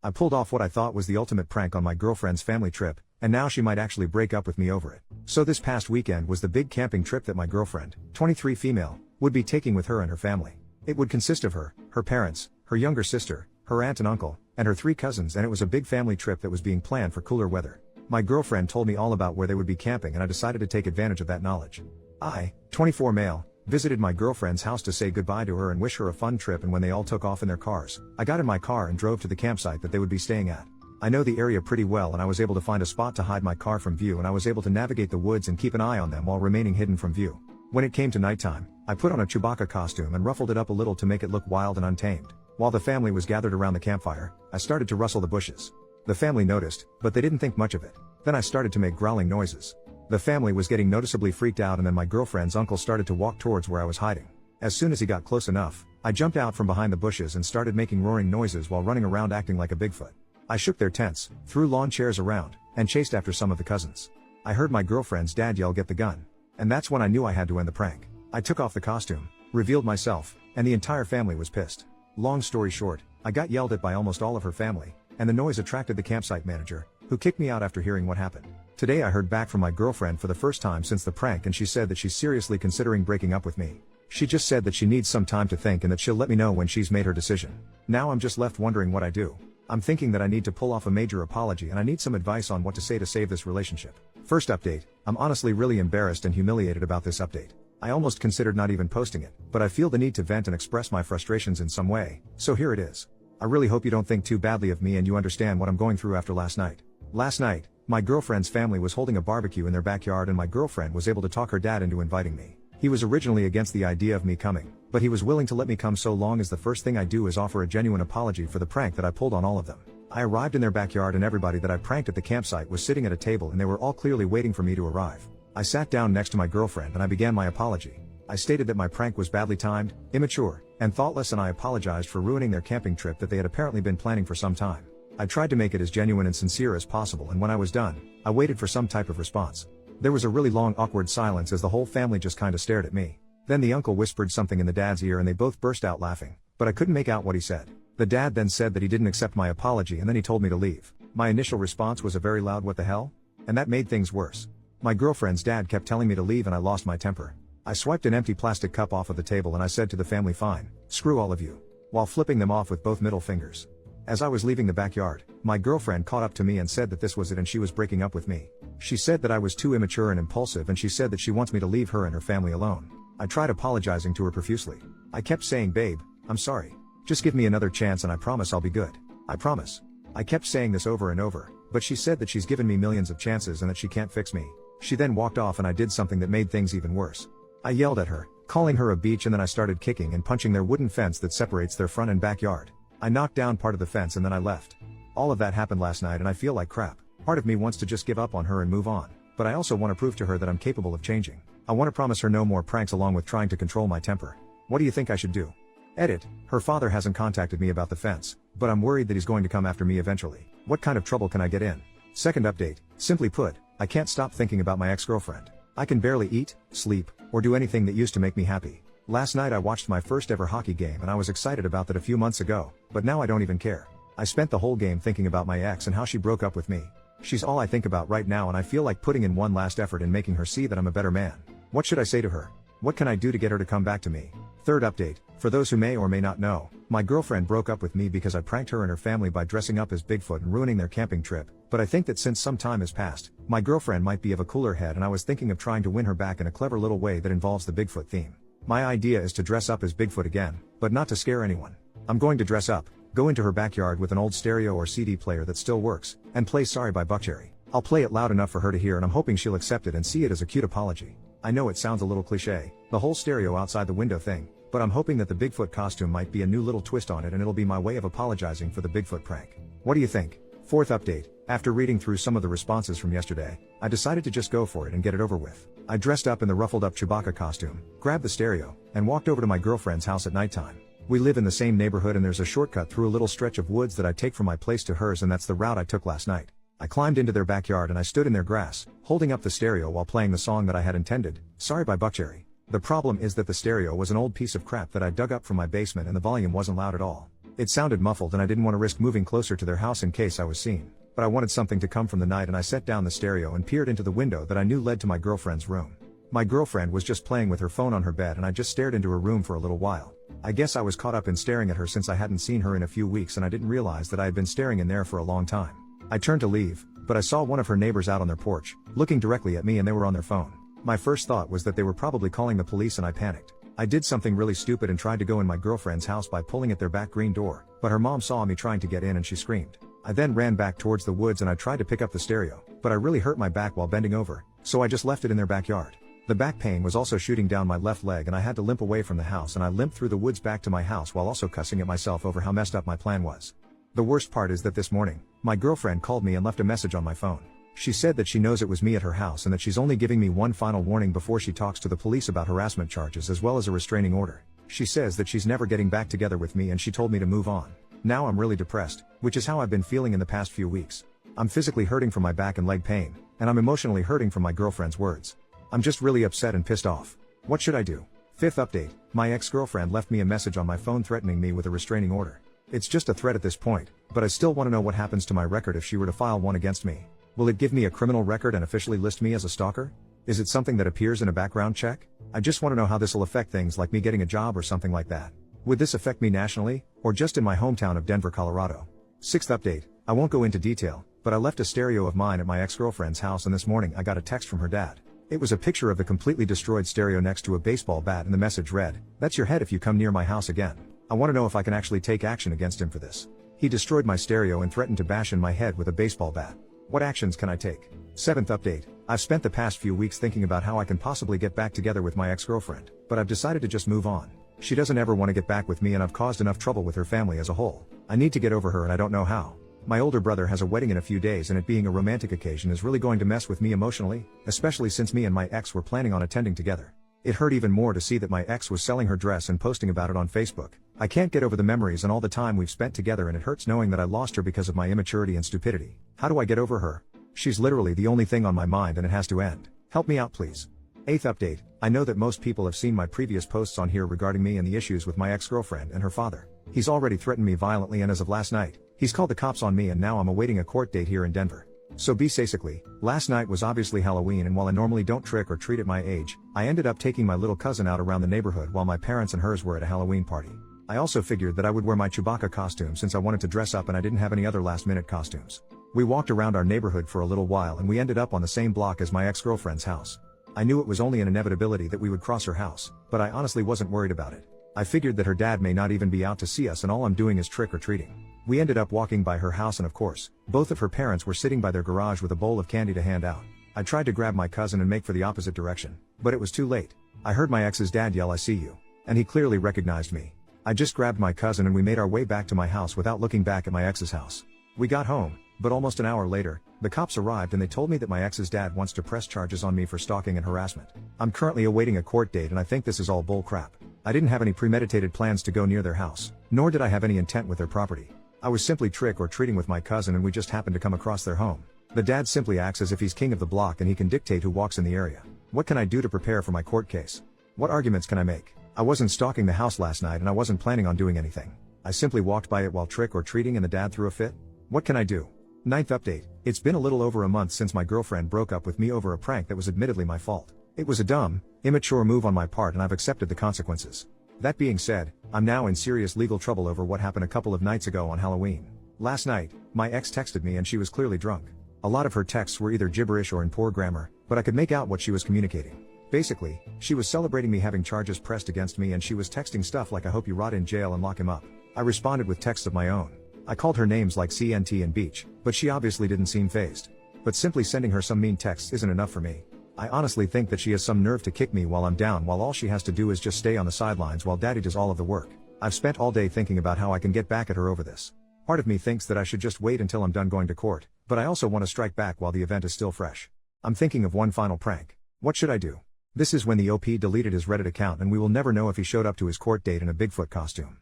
I pulled off what I thought was the ultimate prank on my girlfriend's family trip, and now she might actually break up with me over it. So this past weekend was the big camping trip that my girlfriend, 23 female, would be taking with her and her family. It would consist of her parents, her younger sister, her aunt and uncle, and her 3 cousins, and it was a big family trip that was being planned for cooler weather. My girlfriend told me all about where they would be camping, and I decided to take advantage of that knowledge. I, 24 male, visited my girlfriend's house to say goodbye to her and wish her a fun trip, and when they all took off in their cars, I got in my car and drove to the campsite that they would be staying at. I know the area pretty well, and I was able to find a spot to hide my car from view, and I was able to navigate the woods and keep an eye on them while remaining hidden from view. When it came to nighttime, I put on a Chewbacca costume and ruffled it up a little to make it look wild and untamed. While the family was gathered around the campfire, I started to rustle the bushes. The family noticed, but they didn't think much of it. Then I started to make growling noises. The family was getting noticeably freaked out, and then my girlfriend's uncle started to walk towards where I was hiding. As soon as he got close enough, I jumped out from behind the bushes and started making roaring noises while running around acting like a Bigfoot. I shook their tents, threw lawn chairs around, and chased after some of the cousins. I heard my girlfriend's dad yell, "Get the gun." And that's when I knew I had to end the prank. I took off the costume, revealed myself, and the entire family was pissed. Long story short, I got yelled at by almost all of her family, and the noise attracted the campsite manager, who kicked me out after hearing what happened. Today I heard back from my girlfriend for the first time since the prank, and she said that she's seriously considering breaking up with me. She just said that she needs some time to think and that she'll let me know when she's made her decision. Now I'm just left wondering what I do. I'm thinking that I need to pull off a major apology, and I need some advice on what to say to save this relationship. First update, I'm honestly really embarrassed and humiliated about this update. I almost considered not even posting it, but I feel the need to vent and express my frustrations in some way, so here it is. I really hope you don't think too badly of me and you understand what I'm going through after last night. Last night, my girlfriend's family was holding a barbecue in their backyard, and my girlfriend was able to talk her dad into inviting me. He was originally against the idea of me coming, but he was willing to let me come so long as the first thing I do is offer a genuine apology for the prank that I pulled on all of them. I arrived in their backyard, and everybody that I pranked at the campsite was sitting at a table, and they were all clearly waiting for me to arrive. I sat down next to my girlfriend and I began my apology. I stated that my prank was badly timed, immature, and thoughtless, and I apologized for ruining their camping trip that they had apparently been planning for some time. I tried to make it as genuine and sincere as possible, and when I was done, I waited for some type of response. There was a really long awkward silence as the whole family just kinda stared at me. Then the uncle whispered something in the dad's ear and they both burst out laughing, but I couldn't make out what he said. The dad then said that he didn't accept my apology, and then he told me to leave. My initial response was a very loud "what the hell?" And that made things worse. My girlfriend's dad kept telling me to leave, and I lost my temper. I swiped an empty plastic cup off of the table and I said to the family, "Fine, screw all of you," while flipping them off with both middle fingers. As I was leaving the backyard, my girlfriend caught up to me and said that this was it and she was breaking up with me. She said that I was too immature and impulsive, and she said that she wants me to leave her and her family alone. I tried apologizing to her profusely. I kept saying, "Babe, I'm sorry. Just give me another chance and I promise I'll be good. I promise." I kept saying this over and over, but she said that she's given me millions of chances and that she can't fix me. She then walked off, and I did something that made things even worse. I yelled at her, calling her a bitch, and then I started kicking and punching their wooden fence that separates their front and backyard. I knocked down part of the fence and then I left. All of that happened last night and I feel like crap. Part of me wants to just give up on her and move on, but I also want to prove to her that I'm capable of changing. I want to promise her no more pranks along with trying to control my temper. What do you think I should do? Edit, her father hasn't contacted me about the fence, but I'm worried that he's going to come after me eventually. What kind of trouble can I get in? Second update, simply put, I can't stop thinking about my ex-girlfriend. I can barely eat, sleep, or do anything that used to make me happy. Last night I watched my first ever hockey game and I was excited about that a few months ago, but now I don't even care. I spent the whole game thinking about my ex and how she broke up with me. She's all I think about right now, and I feel like putting in one last effort in making her see that I'm a better man. What should I say to her? What can I do to get her to come back to me? Third update, for those who may or may not know, my girlfriend broke up with me because I pranked her and her family by dressing up as Bigfoot and ruining their camping trip, but I think that since some time has passed, my girlfriend might be of a cooler head, and I was thinking of trying to win her back in a clever little way that involves the Bigfoot theme. My idea is to dress up as Bigfoot again, but not to scare anyone. I'm going to dress up, go into her backyard with an old stereo or CD player that still works, and play Sorry by Buckcherry. I'll play it loud enough for her to hear, and I'm hoping she'll accept it and see it as a cute apology. I know it sounds a little cliche, the whole stereo outside the window thing, but I'm hoping that the Bigfoot costume might be a new little twist on it, and it'll be my way of apologizing for the Bigfoot prank. What do you think? Fourth update, after reading through some of the responses from yesterday, I decided to just go for it and get it over with. I dressed up in the ruffled up Chewbacca costume, grabbed the stereo, and walked over to my girlfriend's house at nighttime. We live in the same neighborhood and there's a shortcut through a little stretch of woods that I take from my place to hers, and that's the route I took last night. I climbed into their backyard and I stood in their grass, holding up the stereo while playing the song that I had intended, Sorry by Buckcherry. The problem is that the stereo was an old piece of crap that I dug up from my basement and the volume wasn't loud at all. It sounded muffled and I didn't want to risk moving closer to their house in case I was seen. But I wanted something to come from the night and I set down the stereo and peered into the window that I knew led to my girlfriend's room. My girlfriend was just playing with her phone on her bed and I just stared into her room for a little while. I guess I was caught up in staring at her since I hadn't seen her in a few weeks and I didn't realize that I had been staring in there for a long time. I turned to leave, but I saw one of her neighbors out on their porch, looking directly at me, and they were on their phone. My first thought was that they were probably calling the police and I panicked. I did something really stupid and tried to go in my girlfriend's house by pulling at their back green door, but her mom saw me trying to get in and she screamed. I then ran back towards the woods and I tried to pick up the stereo, but I really hurt my back while bending over, so I just left it in their backyard. The back pain was also shooting down my left leg and I had to limp away from the house, and I limped through the woods back to my house while also cussing at myself over how messed up my plan was. The worst part is that this morning, my girlfriend called me and left a message on my phone. She said that she knows it was me at her house and that she's only giving me one final warning before she talks to the police about harassment charges as well as a restraining order. She says that she's never getting back together with me and she told me to move on. Now I'm really depressed, which is how I've been feeling in the past few weeks. I'm physically hurting from my back and leg pain, and I'm emotionally hurting from my girlfriend's words. I'm just really upset and pissed off. What should I do? Fifth update, my ex-girlfriend left me a message on my phone threatening me with a restraining order. It's just a threat at this point, but I still want to know what happens to my record if she were to file one against me. Will it give me a criminal record and officially list me as a stalker? Is it something that appears in a background check? I just want to know how this will affect things like me getting a job or something like that. Would this affect me nationally, or just in my hometown of Denver, Colorado? Sixth update, I won't go into detail, but I left a stereo of mine at my ex-girlfriend's house and this morning I got a text from her dad. It was a picture of the completely destroyed stereo next to a baseball bat and the message read, "That's your head if you come near my house again." I want to know if I can actually take action against him for this. He destroyed my stereo and threatened to bash in my head with a baseball bat. What actions can I take? Seventh update, I've spent the past few weeks thinking about how I can possibly get back together with my ex-girlfriend, but I've decided to just move on. She doesn't ever want to get back with me and I've caused enough trouble with her family as a whole. I need to get over her and I don't know how. My older brother has a wedding in a few days and it being a romantic occasion is really going to mess with me emotionally, especially since me and my ex were planning on attending together. It hurt even more to see that my ex was selling her dress and posting about it on Facebook. I can't get over the memories and all the time we've spent together, and it hurts knowing that I lost her because of my immaturity and stupidity. How do I get over her? She's literally the only thing on my mind and it has to end. Help me out please. Eighth update, I know that most people have seen my previous posts on here regarding me and the issues with my ex-girlfriend and her father. He's already threatened me violently and as of last night, he's called the cops on me and now I'm awaiting a court date here in Denver. So basically, last night was obviously Halloween, and while I normally don't trick or treat at my age, I ended up taking my little cousin out around the neighborhood while my parents and hers were at a Halloween party. I also figured that I would wear my Chewbacca costume since I wanted to dress up and I didn't have any other last-minute costumes. We walked around our neighborhood for a little while and we ended up on the same block as my ex-girlfriend's house. I knew it was only an inevitability that we would cross her house, but I honestly wasn't worried about it. I figured that her dad may not even be out to see us and all I'm doing is trick or treating. We ended up walking by her house and of course, both of her parents were sitting by their garage with a bowl of candy to hand out. I tried to grab my cousin and make for the opposite direction, but it was too late. I heard my ex's dad yell, "I see you," and he clearly recognized me. I just grabbed my cousin and we made our way back to my house without looking back at my ex's house. We got home, but almost an hour later, the cops arrived and they told me that my ex's dad wants to press charges on me for stalking and harassment. I'm currently awaiting a court date and I think this is all bull crap. I didn't have any premeditated plans to go near their house, nor did I have any intent with their property. I was simply trick or treating with my cousin and we just happened to come across their home. The dad simply acts as if he's king of the block and he can dictate who walks in the area. What can I do to prepare for my court case? What arguments can I make? I wasn't stalking the house last night and I wasn't planning on doing anything. I simply walked by it while trick or treating and the dad threw a fit. What can I do? Ninth update, it's been a little over a month since my girlfriend broke up with me over a prank that was admittedly my fault. It was a dumb, immature move on my part and I've accepted the consequences. That being said, I'm now in serious legal trouble over what happened a couple of nights ago on Halloween. Last night, my ex texted me and she was clearly drunk. A lot of her texts were either gibberish or in poor grammar, but I could make out what she was communicating. Basically, she was celebrating me having charges pressed against me and she was texting stuff like "I hope you rot in jail and lock him up." I responded with texts of my own. I called her names like CNT and Beach, but she obviously didn't seem fazed. But simply sending her some mean texts isn't enough for me. I honestly think that she has some nerve to kick me while I'm down, while all she has to do is just stay on the sidelines while daddy does all of the work. I've spent all day thinking about how I can get back at her over this. Part of me thinks that I should just wait until I'm done going to court, but I also want to strike back while the event is still fresh. I'm thinking of one final prank. What should I do? This is when the OP deleted his Reddit account and we will never know if he showed up to his court date in a Bigfoot costume.